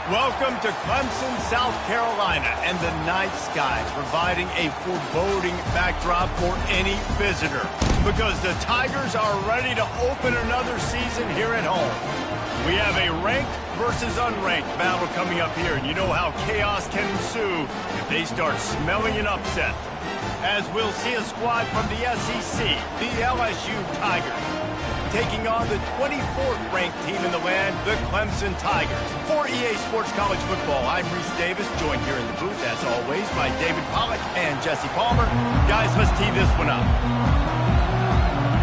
Welcome to Clemson, South Carolina, and the night skies providing a foreboding backdrop for any visitor because the Tigers are ready to open another season here at home. We have a ranked versus unranked battle coming up here, and you know how chaos can ensue if they start smelling an upset. As we'll see a squad from the SEC, the LSU Tigers, taking on the 24th ranked team in the land, the Clemson Tigers. For EA Sports College Football, I'm Reese Davis, joined here in the booth, as always, by David Pollack and Jesse Palmer. Guys, let's tee this one up.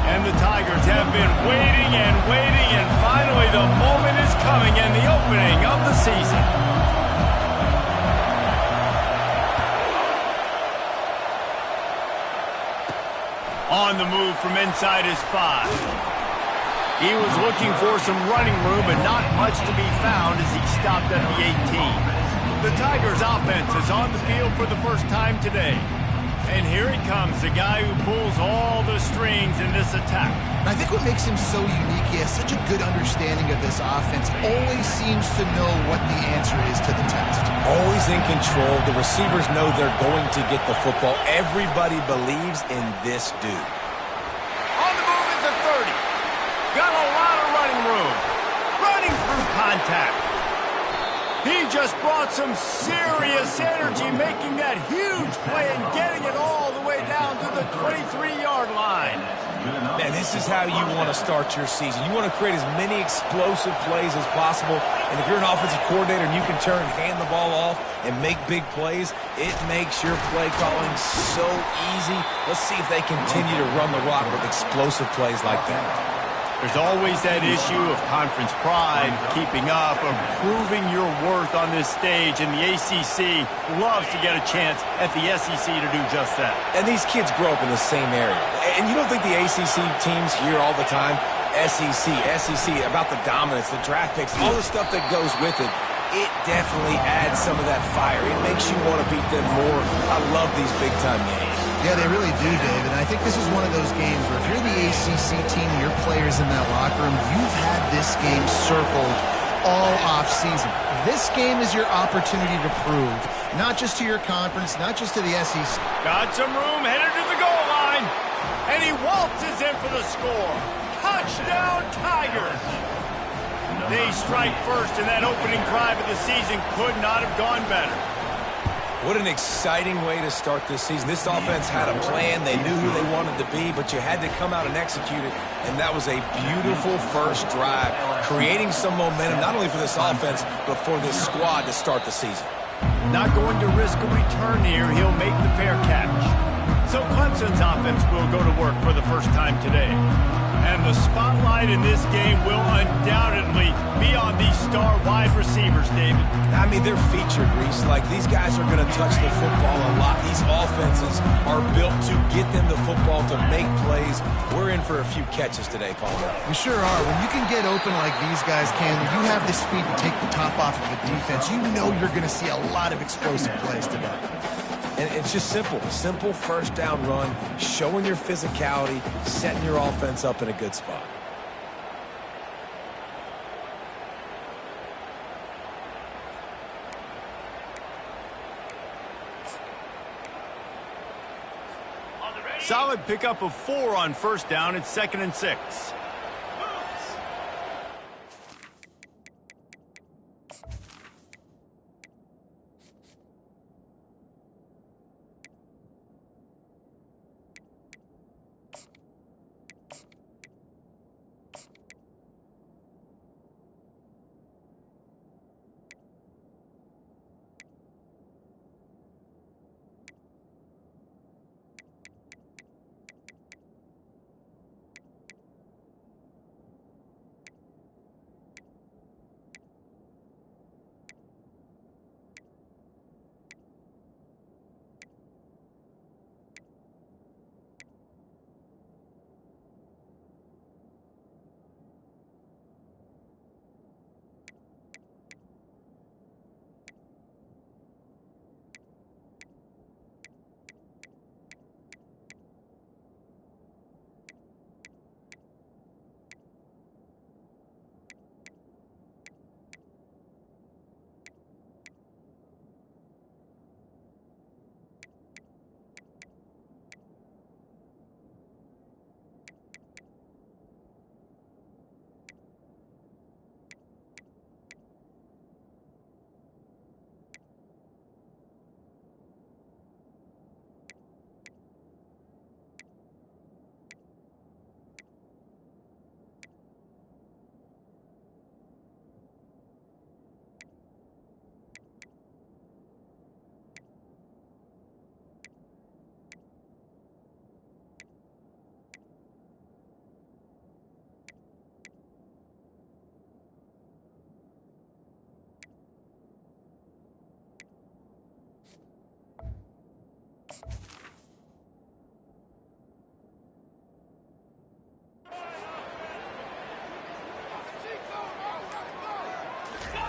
And the Tigers have been waiting, and finally the moment is coming and the opening of the season. On the move from inside his 5. He was looking for some running room, but not much to be found as he stopped at the 18. The Tigers' offense is on the field for the first time today. And here he comes, the guy who pulls all the strings in this attack. I think what makes him so unique, he has such a good understanding of this offense, always seems to know what the answer is to the test. Always in control. The receivers know they're going to get the football. Everybody believes in this dude. On the move at the 30. Got a lot of running room. Running through contact. He just brought some serious energy, making that huge play and getting it all the way down to the 23-yard line. Man, this is how you want to start your season. You want to create as many explosive plays as possible. And if you're an offensive coordinator and you can turn and hand the ball off and make big plays, it makes your play calling so easy. Let's see if they continue to run the rock with explosive plays like that. There's always that issue of conference pride, keeping up, of proving your worth on this stage, and the ACC loves to get a chance at the SEC to do just that. And these kids grow up in the same area. And you don't think the ACC teams hear all the time, SEC, about the dominance, the draft picks, all the stuff that goes with it. It definitely adds some of that fire. It makes you want to beat them more. I love these big-time games. Yeah, they really do, David. And I think this is one of those games where if you're the ACC team and your players in that locker room, you've had this game circled all off-season. This game is your opportunity to prove, not just to your conference, not just to the SEC. Got some room, headed to the goal line, and he waltzes in for the score. Touchdown, Tigers! They strike first, and that opening drive of the season could not have gone better. What an exciting way to start this season. This offense had a plan. They knew who they wanted to be, but you had to come out and execute it, and that was a beautiful first drive, creating some momentum, not only for this offense, but for this squad to start the season. Not going to risk a return here. He'll make the fair catch. So Clemson's offense will go to work for the first time today. And the spotlight in this game will undoubtedly be on these star wide receivers, David. I mean, they're featured, Reese. Like, these guys are going to touch the football a lot. These offenses are built to get them the football, to make plays. We're in for a few catches today, Palmer. We sure are. When you can get open like these guys can, when you have the speed to take the top off of the defense, you know you're going to see a lot of explosive plays today. And it's just simple first down run, showing your physicality, setting your offense up in a good spot. Solid pickup of 4 on first down. It's 2nd and 6.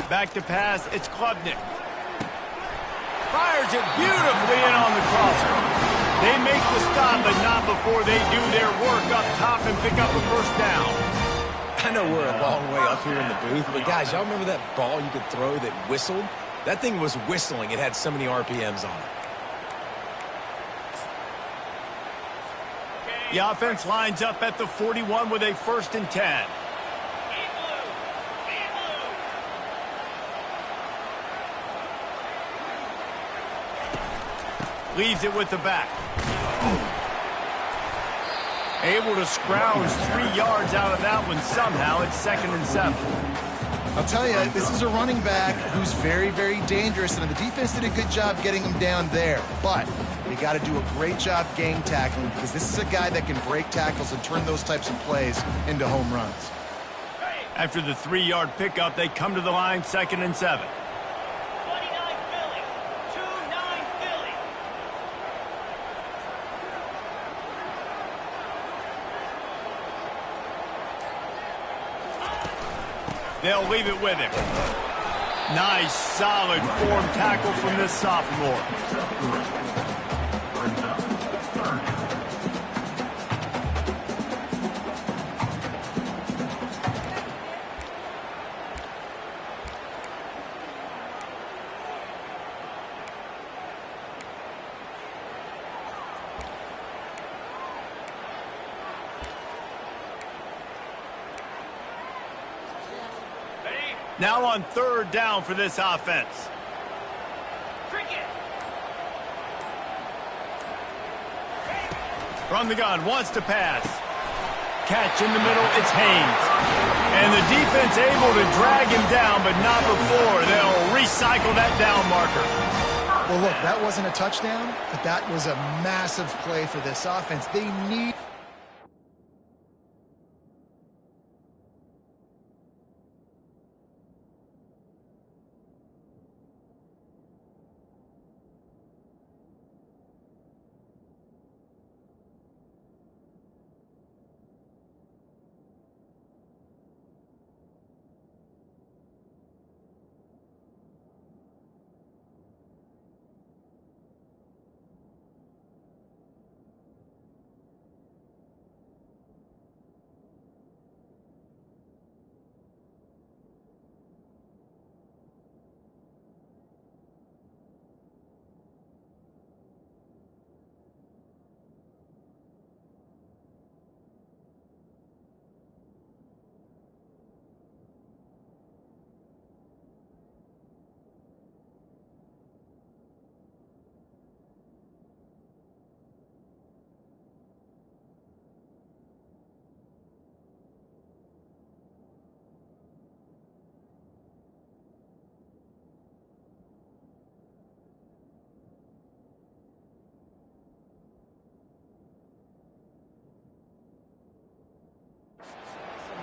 Back to pass, it's Klubnik. Fires it beautifully in on the crosser. They make the stop, but not before they do their work up top and pick up a first down. I know we're a long way up here in the booth, but guys, y'all remember that ball you could throw that whistled? That thing was whistling. It had so many RPMs on it. The offense lines up at the 41 with a 1st and 10. Leaves it with the back. Able to scrounge 3 yards out of that one somehow. It's 2nd and 7. I'll tell you, this is a running back who's very, very dangerous, and the defense did a good job getting him down there. But you got to do a great job game tackling, because this is a guy that can break tackles and turn those types of plays into home runs. After the 3-yard pickup, they come to the line, 2nd and 7. They'll leave it with him. Nice, solid form tackle from this sophomore. Now on 3rd down for this offense. From the gun, wants to pass. Catch in the middle, it's Haynes. And the defense able to drag him down, but not before. They'll recycle that down marker. Well, look, that wasn't a touchdown, but that was a massive play for this offense. They need...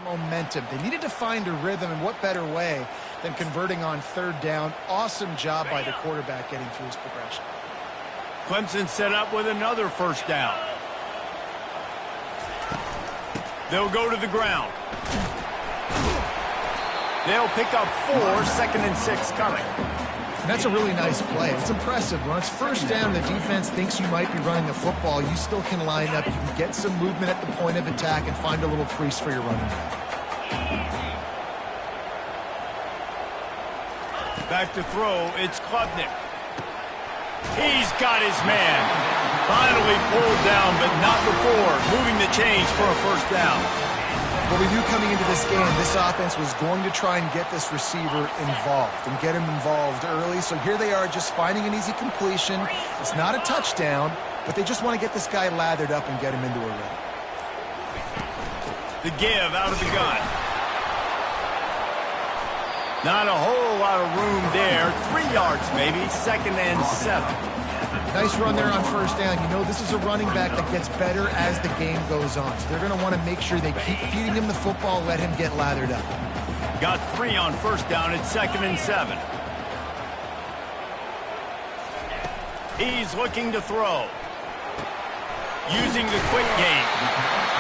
momentum. They needed to find a rhythm, and what better way than converting on 3rd down. Awesome job by the quarterback getting through his progression. Clemson set up with another 1st down. They'll go to the ground. They'll pick up 4, 2nd and 6 coming. And that's a really nice play. It's impressive. When it's 1st down, the defense thinks you might be running the football. You still can line up. You can get some movement at the point of attack and find a little crease for your running back. Back to throw, it's Klubnik. He's got his man. Finally pulled down, but not before. Moving the chains for a 1st down. Well, we knew coming into this game, this offense was going to try and get this receiver involved and get him involved early. So here they are just finding an easy completion. It's not a touchdown, but they just want to get this guy lathered up and get him into a rhythm. The give out of the gun. Not a whole lot of room there. 3 yards maybe, 2nd and 7. Nice run there on 1st down. You know this is a running back that gets better as the game goes on. So they're going to want to make sure they keep feeding him the football, let him get lathered up. Got 3 on 1st down. It's 2nd and 7. He's looking to throw. Using the quick game.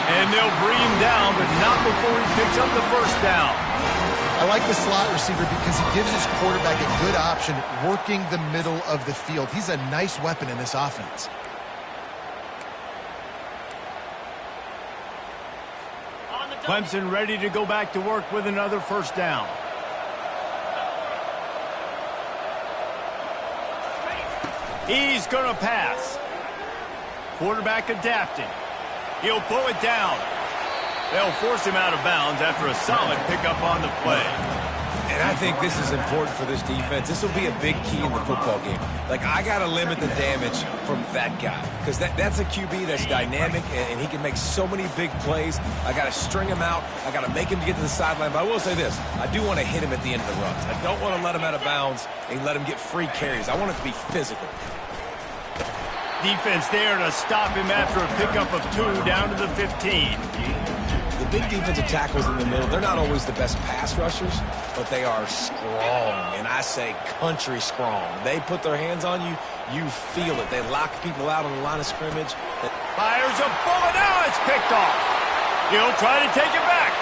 And they'll bring him down, but not before he picks up the 1st down. I like the slot receiver because he gives his quarterback a good option working the middle of the field. He's a nice weapon in this offense. Clemson ready to go back to work with another first down. He's going to pass. Quarterback adapting. He'll pull it down. They'll force him out of bounds after a solid pickup on the play. And I think this is important for this defense. This will be a big key in the football game. Like, I got to limit the damage from that guy because that's a QB that's dynamic, and he can make so many big plays. I got to string him out. I got to make him get to the sideline. But I will say this. I do want to hit him at the end of the runs. I don't want to let him out of bounds and let him get free carries. I want it to be physical. Defense there to stop him after a pickup of 2 down to the 15. The big defensive tackles in the middle, they're not always the best pass rushers, but they are strong, and I say country strong. They put their hands on you, you feel it. They lock people out on the line of scrimmage. Fires a bullet. Now it's picked off. He'll try to take it back.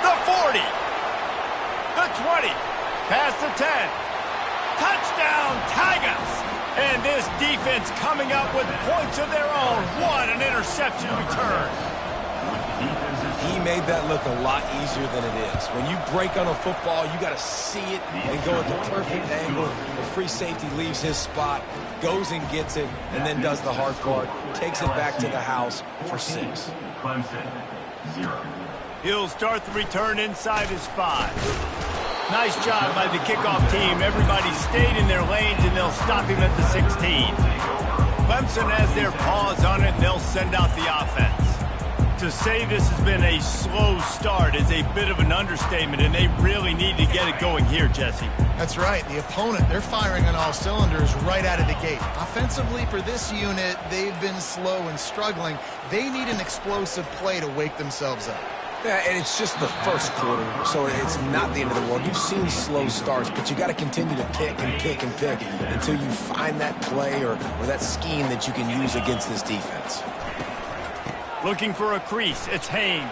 The 40. The 20. Past the 10. Touchdown, Tigers. And this defense coming up with points of their own. What an interception return. He made that look a lot easier than it is. When you break on a football, you got to see it and go at the perfect angle. The free safety leaves his spot, goes and gets it, and then does the hard part, takes it back to the house for 6. He'll start the return inside his 5. Nice job by the kickoff team. Everybody stayed in their lanes, and they'll stop him at the 16. Clemson has their paws on it, and they'll send out the offense. To say this has been a slow start is a bit of an understatement, and they really need to get it going here, Jesse. That's right. The opponent, they're firing on all cylinders right out of the gate. Offensively, for this unit, they've been slow and struggling. They need an explosive play to wake themselves up. Yeah, and it's just the first quarter, so it's not the end of the world. You've seen slow starts, but you got to continue to pick and pick and pick until you find that play or that scheme that you can use against this defense. Looking for a crease. It's Haynes.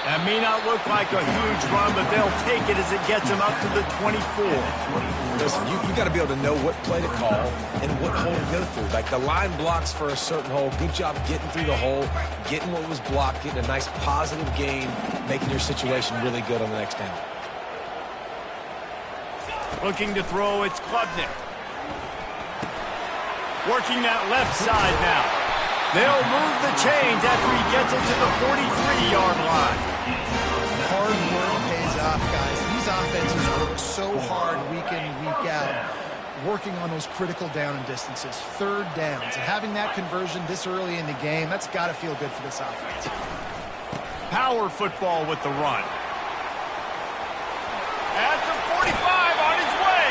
That may not look like a huge run, but they'll take it as it gets them up to the 24. Listen, you got to be able to know what play to call and what hole to go through. Like the line blocks for a certain hole. Good job getting through the hole, getting what was blocked, getting a nice positive gain, making your situation really good on the next down. Looking to throw, it's Klubnik. Working that left side now. They'll move the chains after he gets it to the 43-yard line. Hard work pays off, guys. These offenses work so hard week in, week out, working on those critical down and distances, third downs. And having that conversion this early in the game, that's got to feel good for this offense. Power football with the run. At the 45, on his way.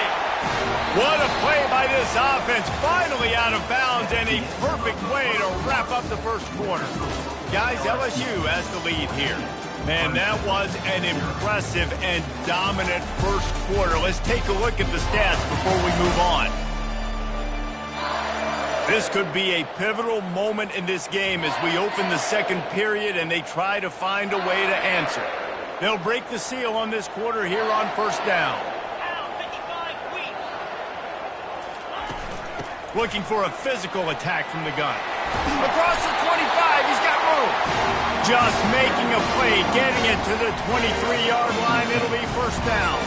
What a play by this offense. Finally out of bounds, and a perfect way to wrap up the first quarter. Guys, LSU has the lead here. Man, that was an impressive and dominant first quarter. Let's take a look at the stats before we move on. This could be a pivotal moment in this game as we open the second period and they try to find a way to answer. They'll break the seal on this quarter here on first down. Looking for a physical attack from the gun. Across the 25, he's got room. Just making a play, getting it to the 23-yard line. It'll be first down.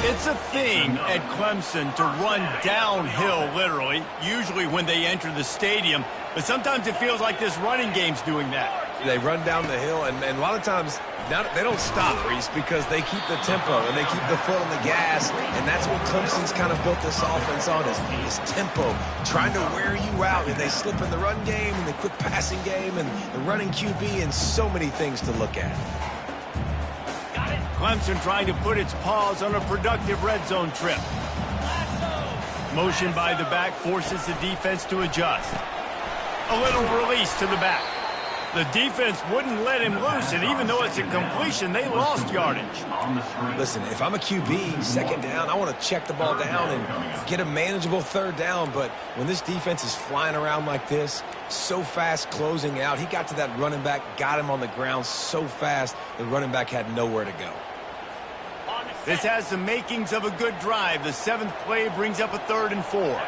It's a thing at Clemson to run downhill, literally, usually when they enter the stadium. But sometimes it feels like this running game's doing that. They run down the hill, and a lot of times they don't stop, Reese, because they keep the tempo and they keep the foot on the gas, and that's what Clemson's kind of built this offense on is tempo, trying to wear you out. And they slip in the run game and the quick passing game and the running QB and so many things to look at. Clemson trying to put its paws on a productive red zone trip. Motion by the back forces the defense to adjust. A little release to the back. The defense wouldn't let him loose, and even though it's a completion, they lost yardage. Listen, if I'm a QB, second down, I want to check the ball down and get a manageable third down. But when this defense is flying around like this, so fast closing out, he got to that running back, got him on the ground so fast, the running back had nowhere to go. This has the makings of a good drive. The 7th play brings up a 3rd and 4.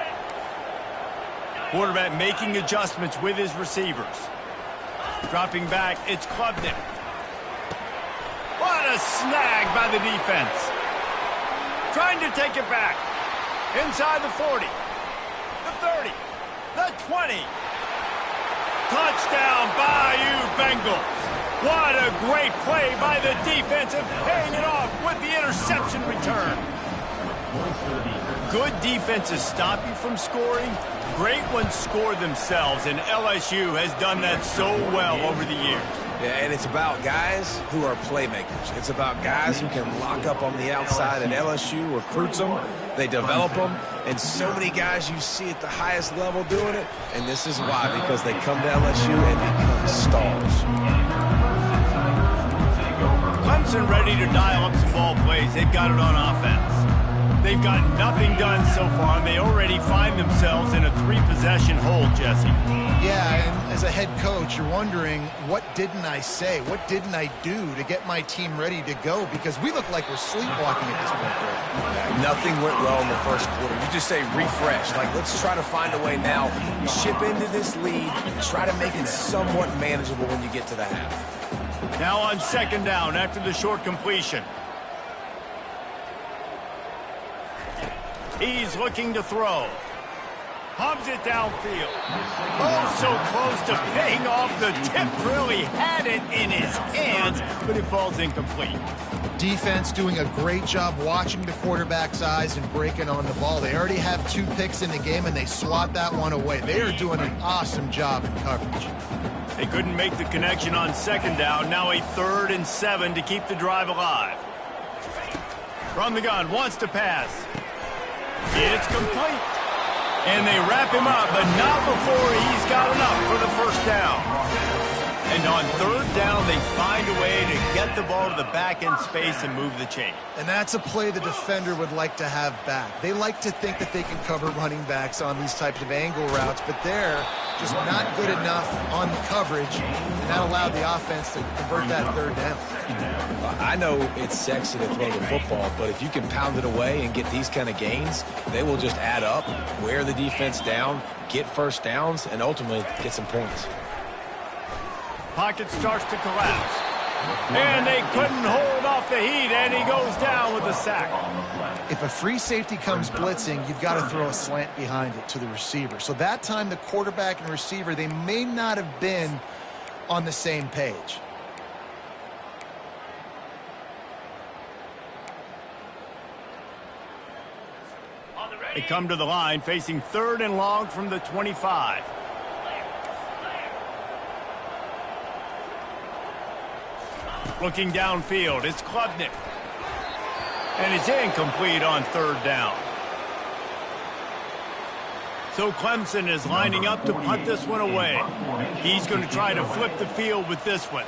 Quarterback making adjustments with his receivers. Dropping back, it's Klubnik. What a snag by the defense. Trying to take it back. Inside the 40. The 30. The 20. Touchdown, Bayou Bengals. What a great play by the defense and paying it off with the interception return. Good defenses stop you from scoring. Great ones score themselves, and LSU has done that so well over the years. Yeah, and it's about guys who are playmakers. It's about guys who can lock up on the outside, and LSU recruits them. They develop them, and so many guys you see at the highest level doing it, and this is why, because they come to LSU and become stars. Clemson ready to dial up some ball plays. They've got it on offense. They've got nothing done so far, and they already find themselves in a 3-possession hole, Jesse. Yeah, and as a head coach, you're wondering, what didn't I say? What didn't I do to get my team ready to go? Because we look like we're sleepwalking at this point. Yeah, nothing went well in the first quarter. You just say refresh. Like, let's try to find a way now. Chip into this lead. Try to make it somewhat manageable when you get to the half. Now on 2nd down after the short completion. He's looking to throw. Pumps it downfield. Oh, so close to paying off. The tip really had it in his hands, but it falls incomplete. Defense doing a great job watching the quarterback's eyes and breaking on the ball. They already have 2 picks in the game, and they swat that one away. They are doing an awesome job in coverage. They couldn't make the connection on 2nd down. Now a 3rd and 7 to keep the drive alive. From the gun, wants to pass. It's complete. And they wrap him up, but not before he's got enough for the 1st down. And on 3rd down, they find a way to get the ball to the back end space and move the chain. And that's a play the defender would like to have back. They like to think that they can cover running backs on these types of angle routes, but they're just not good enough on the coverage, and that allowed the offense to convert that 3rd down. I know it's sexy to throw the football, but if you can pound it away and get these kind of gains, they will just add up, wear the defense down, get 1st downs, and ultimately get some points. Pocket starts to collapse. And they couldn't hold off the heat, and he goes down with a sack. If a free safety comes blitzing, you've got to throw a slant behind it to the receiver. So that time, the quarterback and receiver, they may not have been on the same page. They come to the line, facing 3rd and long from the 25. Looking downfield, it's Klubnik. And it's incomplete on 3rd down. So Clemson is lining up to punt this one away. He's going to try to flip the field with this one.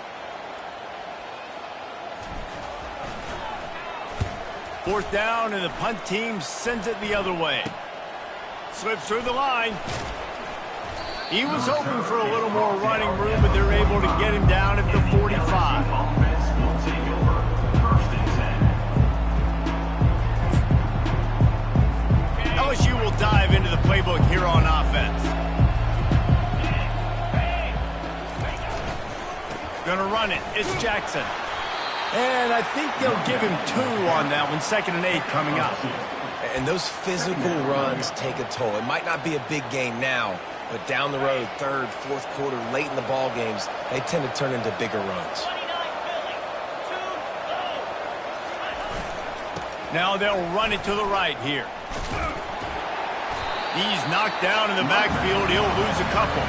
4th down, and the punt team sends it the other way. Slips through the line. He was hoping for a little more running room, but they're able to get him down at the 45. LSU will dive into the playbook here on offense. Gonna run it. It's Jackson. And I think they'll give him 2 on that one. 2nd and 8 coming up. And those physical runs take a toll. It might not be a big gain now, but down the road, 3rd, 4th quarter, late in the ball games, they tend to turn into bigger runs. Now they'll run it to the right here. He's knocked down in the backfield. He'll lose a couple.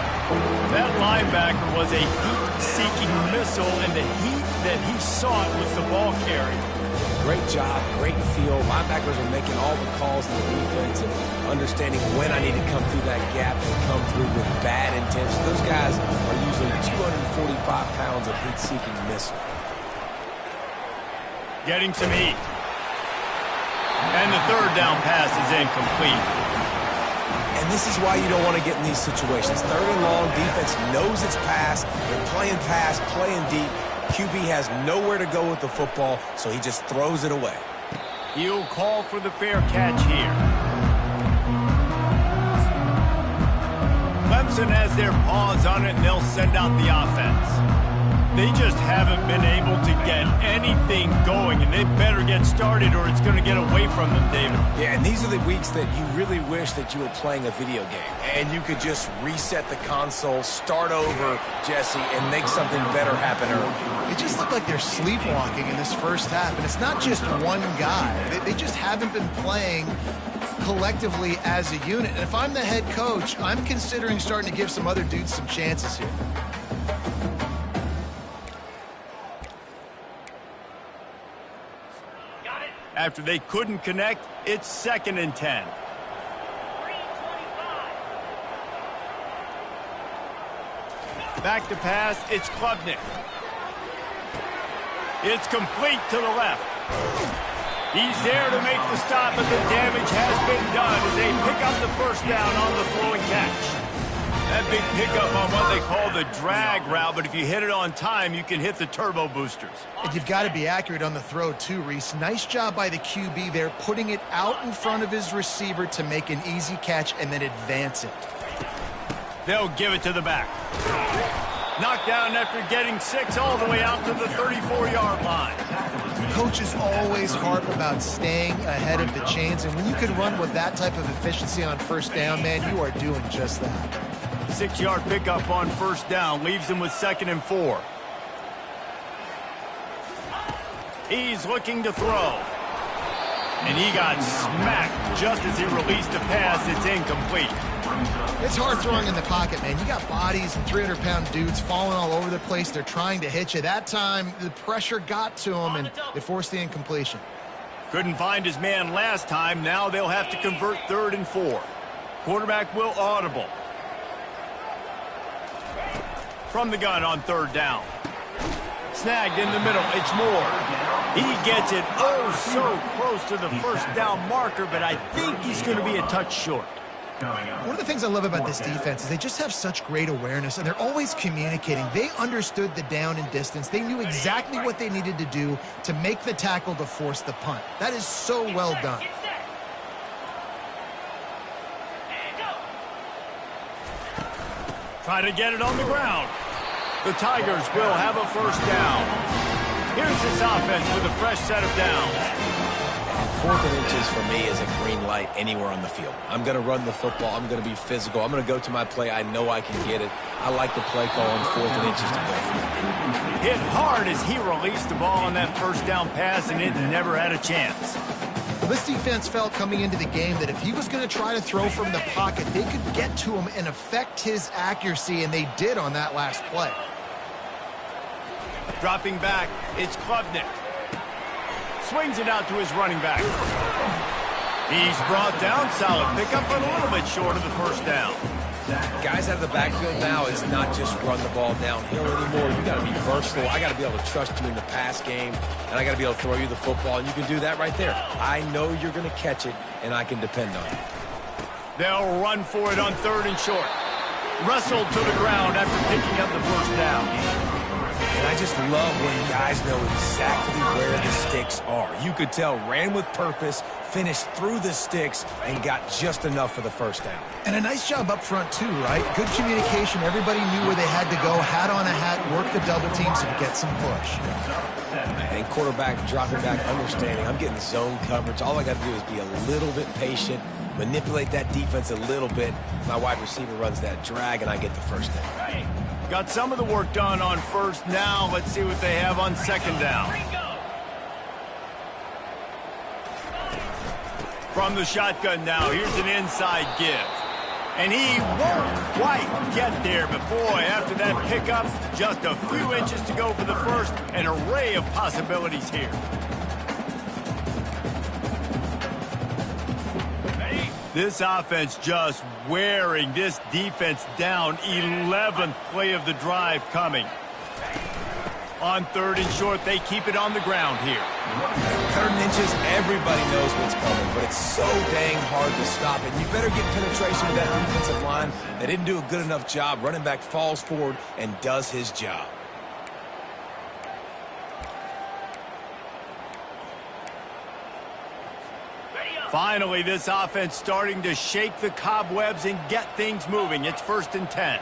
That linebacker was a heat-seeking missile, and the heat that he sought was the ball carrier. Great job, great feel. Linebackers are making all the calls in the defense and understanding when I need to come through that gap and come through with bad intention. Those guys are usually 245 pounds of heat-seeking missile. Getting some heat. And the 3rd down pass is incomplete. And this is why you don't want to get in these situations. 3rd and long, defense knows it's pass. They're playing pass, playing deep. QB has nowhere to go with the football, so he just throws it away. He'll call for the fair catch here. Clemson has their paws on it, and they'll send out the offense. They just haven't been able to get anything going, and they better get started or it's going to get away from them, David. Yeah, and these are the weeks that you really wish that you were playing a video game and you could just reset the console, start over, Jesse, and make something better happen early. It just looked like they're sleepwalking in this first half, and it's not just one guy. They just haven't been playing collectively as a unit. And if I'm the head coach, I'm considering starting to give some other dudes some chances here. After they couldn't connect, it's 2nd and 10. Back to pass, it's Klubnik. It's complete to the left. He's there to make the stop, but the damage has been done as they pick up the first down on the throwing catch. That big pickup on what they call the drag route, but if you hit it on time, you can hit the turbo boosters. And you've got to be accurate on the throw, too, Reese. Nice job by the QB there, putting it out in front of his receiver to make an easy catch and then advance it. They'll give it to the back. Knocked down after getting 6 all the way out to the 34-yard line. Coaches always harp about staying ahead of the chains, and when you can run with that type of efficiency on first down, man, you are doing just that. 6-yard pickup on first down leaves him with 2nd and 4. He's looking to throw. And he got smacked just as he released the pass. It's incomplete. It's hard throwing in the pocket, man. You got bodies and 300-pound dudes falling all over the place. They're trying to hit you. That time, the pressure got to him, and it forced the incompletion. Couldn't find his man last time. Now they'll have to convert 3rd and 4. Quarterback will audible. From the gun on 3rd down. Snagged in the middle. It's Moore. He gets it so close to the first down marker, but I think he's going to be a touch short. One of the things I love about this defense is they just have such great awareness, and they're always communicating. They understood the down and distance. They knew exactly what they needed to do to make the tackle to force the punt. That is so well done. Try to get it on the ground. The Tigers will have a first down. Here's this offense with a fresh set of downs. 4th and inches for me is a green light anywhere on the field. I'm going to run the football. I'm going to be physical. I'm going to go to my play. I know I can get it. I like the play call on 4th and inches to go for it. Hit hard as he released the ball on that first down pass, and it never had a chance. This defense felt coming into the game that if he was going to try to throw from the pocket, they could get to him and affect his accuracy, and they did on that last play. Dropping back, it's Klubnik. Swings it out to his running back. He's brought down, solid pickup, but a little bit short of the first down. Guys out of the backfield now, it's not just run the ball downhill anymore. You got to be versatile. I got to be able to trust you in the pass game, and I got to be able to throw you the football, and you can do that right there. I know you're going to catch it, and I can depend on it. They'll run for it on 3rd and short. Wrestled to the ground after picking up the first down. And I just love when guys know exactly where the sticks are. You could tell, ran with purpose, finished through the sticks, and got just enough for the first down. And a nice job up front, too, right? Good communication. Everybody knew where they had to go, hat on a hat, work the double teams, and get some push. And quarterback dropping back, understanding, I'm getting zone coverage. All I got to do is be a little bit patient, manipulate that defense a little bit. My wide receiver runs that drag, and I get the first down. Got some of the work done on first. Now let's see what they have on 2nd down. From the shotgun now, here's an inside give. And he won't quite get there, but boy, after that pickup, just a few inches to go for the first. An array of possibilities here. This offense just wearing this defense down. 11th play of the drive coming. On 3rd and short, they keep it on the ground here. 3rd and inches, everybody knows what's coming, but it's so dang hard to stop it. You better get penetration with that defensive line. They didn't do a good enough job. Running back falls forward and does his job. Finally, this offense starting to shake the cobwebs and get things moving. It's 1st and 10.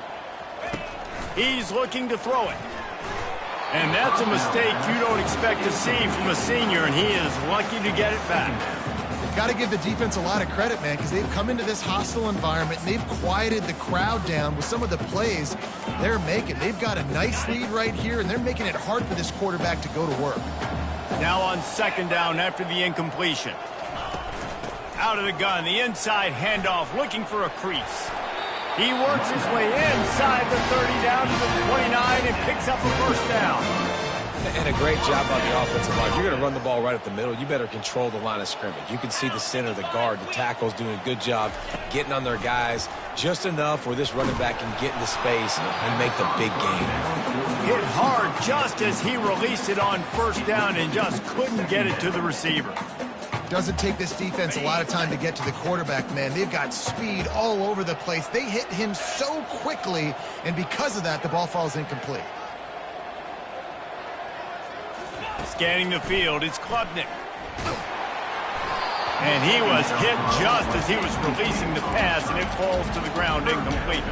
He's looking to throw it. And that's a mistake you don't expect to see from a senior, and he is lucky to get it back. Got to give the defense a lot of credit, man, because they've come into this hostile environment, and they've quieted the crowd down with some of the plays they're making. They've got a nice lead right here, and they're making it hard for this quarterback to go to work. Now on 2nd down after the incompletion. Out of the gun, the inside handoff, looking for a crease. He works his way inside the 30 down to the 29 and picks up a 1st down. And a great job on the offensive line. If you're going to run the ball right up the middle, you better control the line of scrimmage. You can see the center, the guard, the tackles doing a good job getting on their guys just enough where this running back can get into space and make the big gain. Hit hard just as he released it on 1st down and just couldn't get it to the receiver. Doesn't take this defense a lot of time to get to the quarterback, man. They've got speed all over the place. They hit him so quickly, and because of that, the ball falls incomplete. Scanning the field, it's Klubnik. And he was hit just as he was releasing the pass, and it falls to the ground incomplete.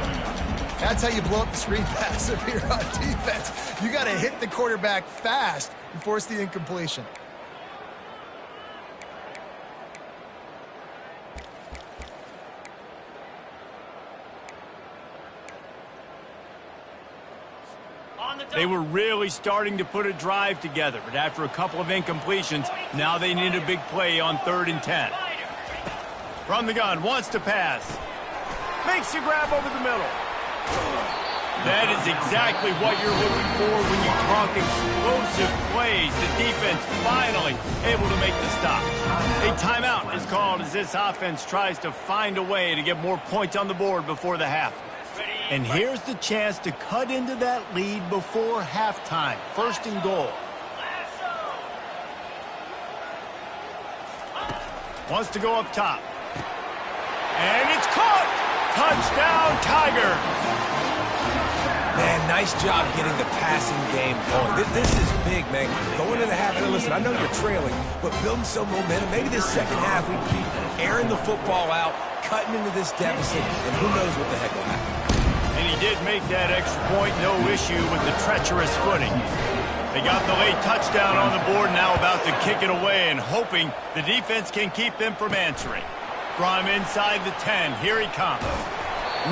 That's how you blow up the screen pass if you're on defense. You got to hit the quarterback fast and force the incompletion. They were really starting to put a drive together, but after a couple of incompletions, now they need a big play on 3rd and 10. From the gun, wants to pass. Makes the grab over the middle. That is exactly what you're looking for when you talk explosive plays. The defense finally able to make the stop. A timeout is called as this offense tries to find a way to get more points on the board before the half. And here's the chance to cut into that lead before halftime. 1st and goal. Wants to go up top. And it's caught! Touchdown, Tiger! Man, nice job getting the passing game going. This is big, man. Going into the half, and listen, I know you're trailing, but building some momentum. Maybe this 2nd half we keep airing the football out, cutting into this deficit, and who knows what the heck will happen. And he did make that extra point, no issue with the treacherous footing. They got the late touchdown on the board, now about to kick it away and hoping the defense can keep them from answering. From inside the 10, here he comes.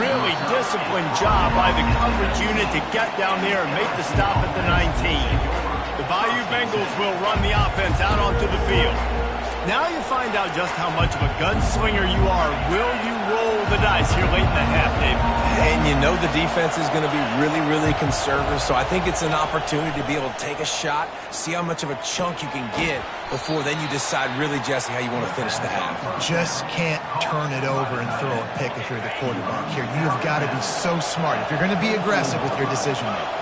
Really disciplined job by the coverage unit to get down there and make the stop at the 19. The Bayou Bengals will run the offense out onto the field. Now you find out just how much of a gunslinger you are. Will you roll the dice here late in the half, Dave? And you know the defense is going to be really, really conservative, so I think it's an opportunity to be able to take a shot, see how much of a chunk you can get before then you decide really, Jesse, how you want to finish the half. Just can't turn it over and throw a pick if you're the quarterback here. You have got to be so smart if you're going to be aggressive with your decision making.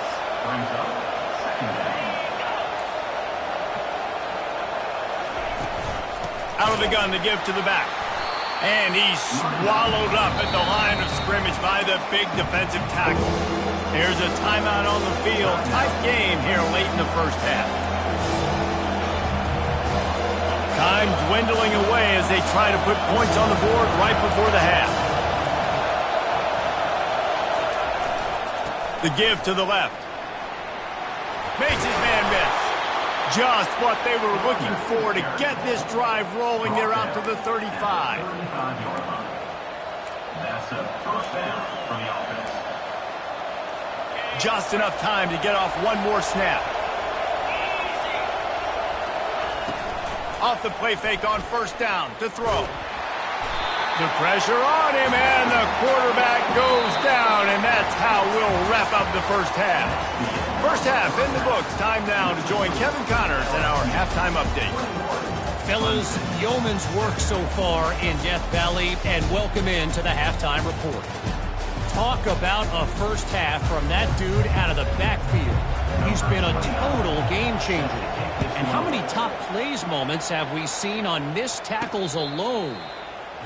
Out of the gun to give to the back. And he's swallowed up at the line of scrimmage by the big defensive tackle. There's a timeout on the field. Tight game here late in the 1st half. Time dwindling away as they try to put points on the board right before the half. The give to the left. Makes his man miss. Just what they were looking for to get this drive rolling. They're out to the 35. That's a 1st down for the offense. Just enough time to get off one more snap. Off the play fake on 1st down to throw. The pressure on him, and the quarterback goes down, and that's how we'll wrap up the 1st half. 1st half in the books. Time now to join Kevin Connors in our halftime update. Fellas, yeoman's work so far in Death Valley, and welcome into the halftime report. Talk about a 1st half from that dude out of the backfield. He's been a total game changer. And how many top plays moments have we seen on missed tackles alone?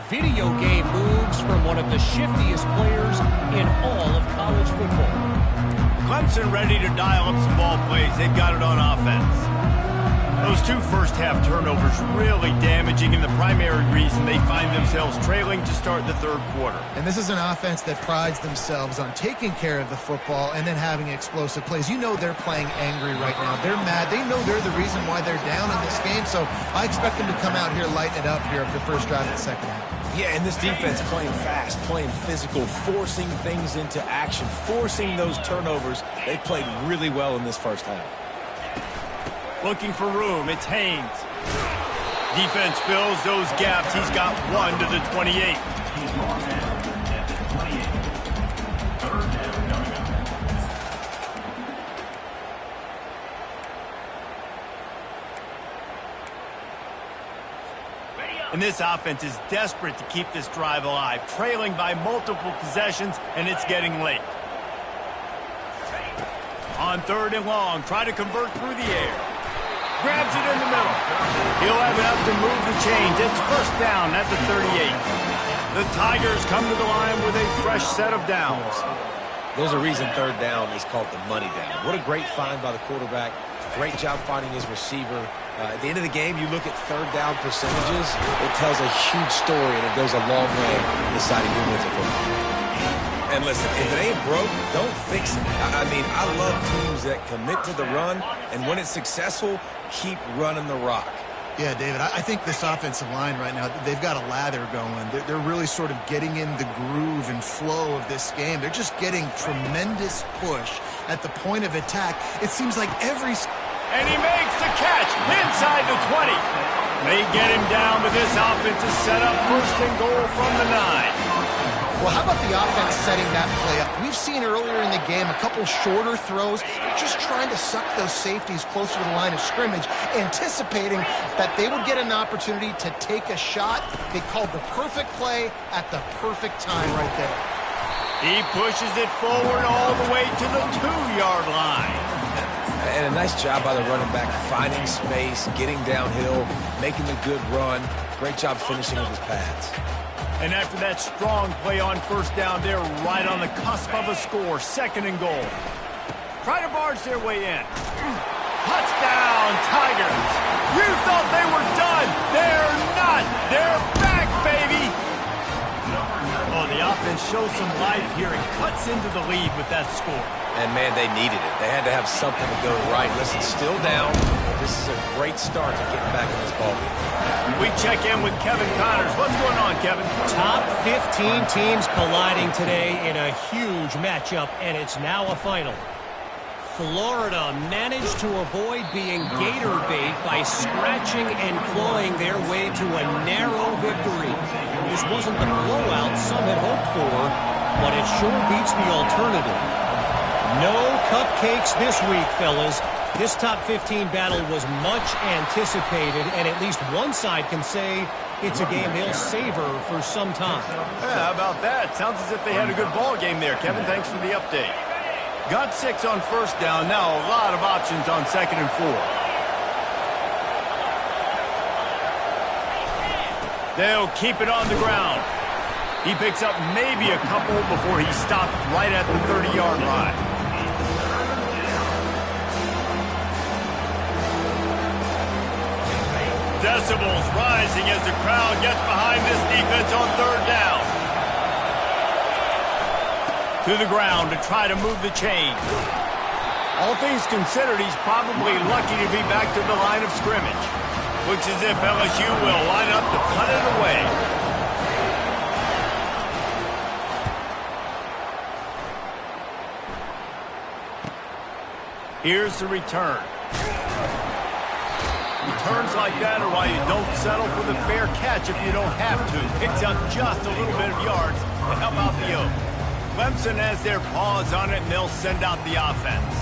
Video game moves from one of the shiftiest players in all of college football. Clemson ready to dial up some ball plays. They've got it on offense. Those two first-half turnovers really damaging, and the primary reason they find themselves trailing to start the third quarter. And this is an offense that prides themselves on taking care of the football and then having explosive plays. You know they're playing angry right now. They're mad. They know they're the reason why they're down in this game, so I expect them to come out here, lighten it up here of the first drive of the second half. Yeah, and this defense playing fast, playing physical, forcing things into action, forcing those turnovers. They played really well in this first half. Looking for room, it's Haynes. Defense fills those gaps. He's got one to the 28. He's brought down at the 28. Third down coming up. And this offense is desperate to keep this drive alive, trailing by multiple possessions, and it's getting late. On third and long, try to convert through the air. Grabs it in the middle. He'll have enough to move the chains. It's first down at the 38. The Tigers come to the line with a fresh set of downs. There's a reason third down is called the money down. What a great find by the quarterback. Great job finding his receiver. At the end of the game, you look at third down percentages. It tells a huge story, and it goes a long way in deciding who wins a football. And listen, if it ain't broke, don't fix it. I mean, I love teams that commit to the run, and when it's successful, keep running the rock. Yeah, David, I think this offensive line right now, they've got a lather going. They're really sort of getting in the groove and flow of this game. They're just getting tremendous push at the point of attack. It seems like every... And he makes the catch inside the 20. They get him down, but this offense is set up first and goal from the 9. Well, how about the offense setting that play up? We've seen earlier in the game a couple shorter throws, just trying to suck those safeties closer to the line of scrimmage, anticipating that they would get an opportunity to take a shot. They called the perfect play at the perfect time right there. He pushes it forward all the way to the 2-yard line. And a nice job by the running back, finding space, getting downhill, making a good run. Great job finishing with his pads. And after that strong play on first down, they're right on the cusp of a score, second and goal. Try to barge their way in. Touchdown, Tigers. You thought they were done. They're not. They're back, baby. Oh, the offense shows some life here and cuts into the lead with that score. And, man, they needed it. They had to have something to go right. Listen, still down. This is a great start to getting back in this ballgame. We check in with Kevin Connors. What's going on, Kevin? Top 15 teams colliding today in a huge matchup, and it's now a final. Florida managed to avoid being gator bait by scratching and clawing their way to a narrow victory. This wasn't the blowout some had hoped for, but it sure beats the alternative. No cupcakes this week, fellas. This top 15 battle was much anticipated, and at least one side can say it's a game they'll savor for some time. Yeah, how about that? Sounds as if they had a good ball game there, Kevin. Thanks for the update. Got 6 on first down. Now a lot of options on second and 4. They'll keep it on the ground. He picks up maybe a couple before he stopped right at the 30-yard line. Decibels rising as the crowd gets behind this defense on third down. To the ground to try to move the chain. All things considered, he's probably lucky to be back to the line of scrimmage. Looks as if LSU will line up to punt it away. Here's the return. Returns like that are why you don't settle for the fair catch if you don't have to. Picks up just a little bit of yards to help out the Oak. Clemson has their paws on it, and they'll send out the offense.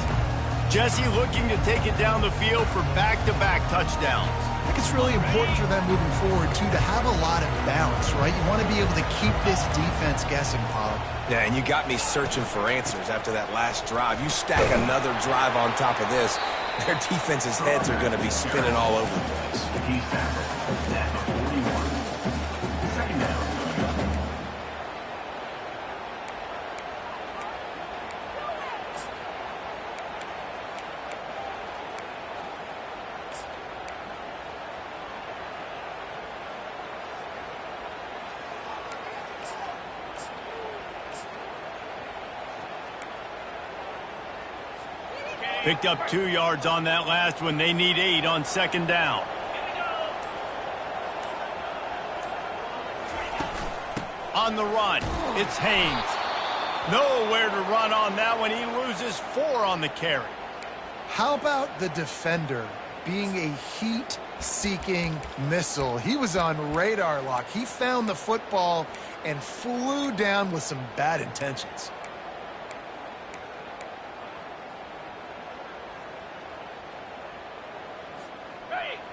Jesse looking to take it down the field for back-to-back touchdowns. I think it's really important for them moving forward, too, to have a lot of balance, right? You want to be able to keep this defense guessing, Paul. Yeah, and you got me searching for answers after that last drive. You stack another drive on top of this, their defense's heads are going to be spinning all over the place. He's tackled at 41. Second down. Picked up 2 yards on that last one. They need 8 on second down. On the run, it's Haynes. Nowhere to run on that one. He loses 4 on the carry. How about the defender being a heat-seeking missile? He was on radar lock. He found the football and flew down with some bad intentions.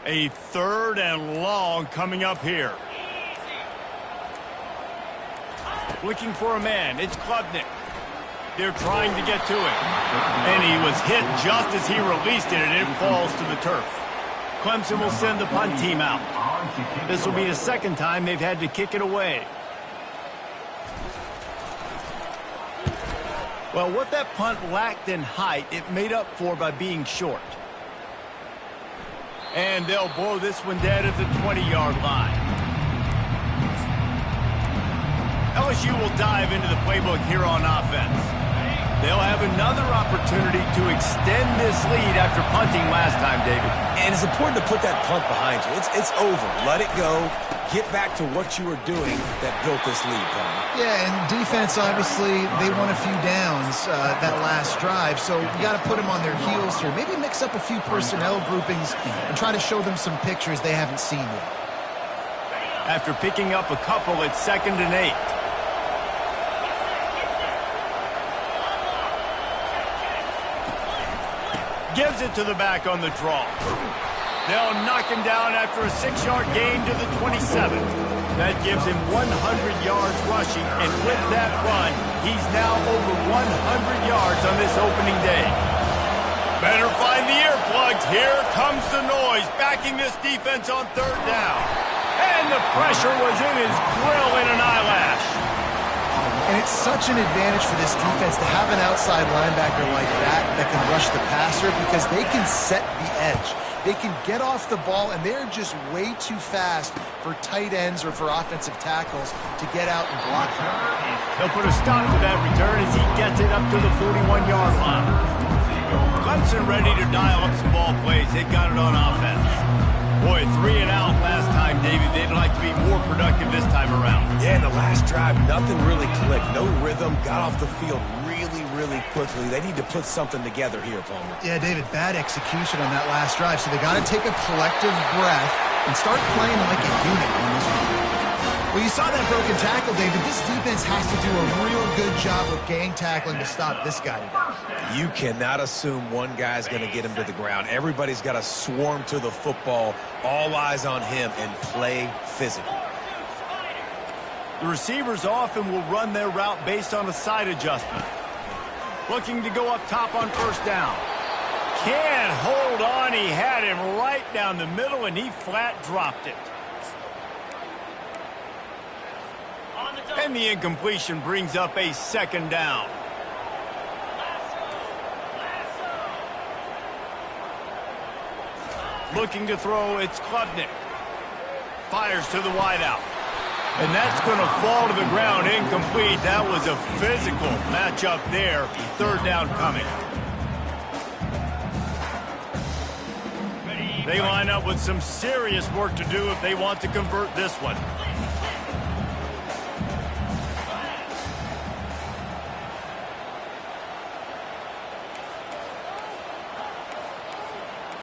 A 3rd and long coming up here. Looking for a man. It's Klubnik. They're trying to get to him. And he was hit just as he released it, and it falls to the turf. Clemson will send the punt team out. This will be the 2nd time they've had to kick it away. Well, what that punt lacked in height, it made up for by being short. And they'll blow this one dead at the 20-yard line. LSU will dive into the playbook here on offense. They'll have another opportunity to extend this lead after punting last time, David. And it's important to put that punt behind you. It's over. Let it go. Get back to what you were doing that built this lead, Tom. Yeah, and defense, obviously, they won a few downs that last drive, so you got to put them on their heels here. Maybe mix up a few personnel groupings and try to show them some pictures they haven't seen yet. After picking up a couple, it's 2nd and 8. Gives it to the back on the draw. They'll knock him down after a 6-yard gain to the 27th. That gives him 100 yards rushing, and with that run, he's now over 100 yards on this opening day. Better find the earplugs. Here comes the noise, backing this defense on 3rd down. And the pressure was in his grill in an eyelash. And it's such an advantage for this defense to have an outside linebacker like that can rush the passer because they can set the edge. They can get off the ball, and they're just way too fast for tight ends or for offensive tackles to get out and block him. They'll put a stop to that return as he gets it up to the 41-yard line. Clemson ready to dial up some ball plays. They've got it on offense. Boy, 3 and out last time, David. They'd like to be more productive this time around. Yeah, in the last drive, nothing really clicked. No rhythm. Got off the field really quickly. They need to put something together here, Palmer. Yeah, David, bad execution on that last drive, so they got to take a collective breath and start playing like a unit on this one. Well, you saw that broken tackle, David. This defense has to do a real good job of gang tackling to stop this guy today. You cannot assume one guy's going to get him to the ground. Everybody's got to swarm to the football, all eyes on him, and play physical. The receivers often will run their route based on a side adjustment. Looking to go up top on 1st down. Can't hold on. He had him right down the middle, and he flat dropped it. And the incompletion brings up a 2nd down. Looking to throw, it's Klubnik. Fires to the wideout. And that's going to fall to the ground incomplete. That was a physical matchup there. 3rd down coming. They line up with some serious work to do if they want to convert this one.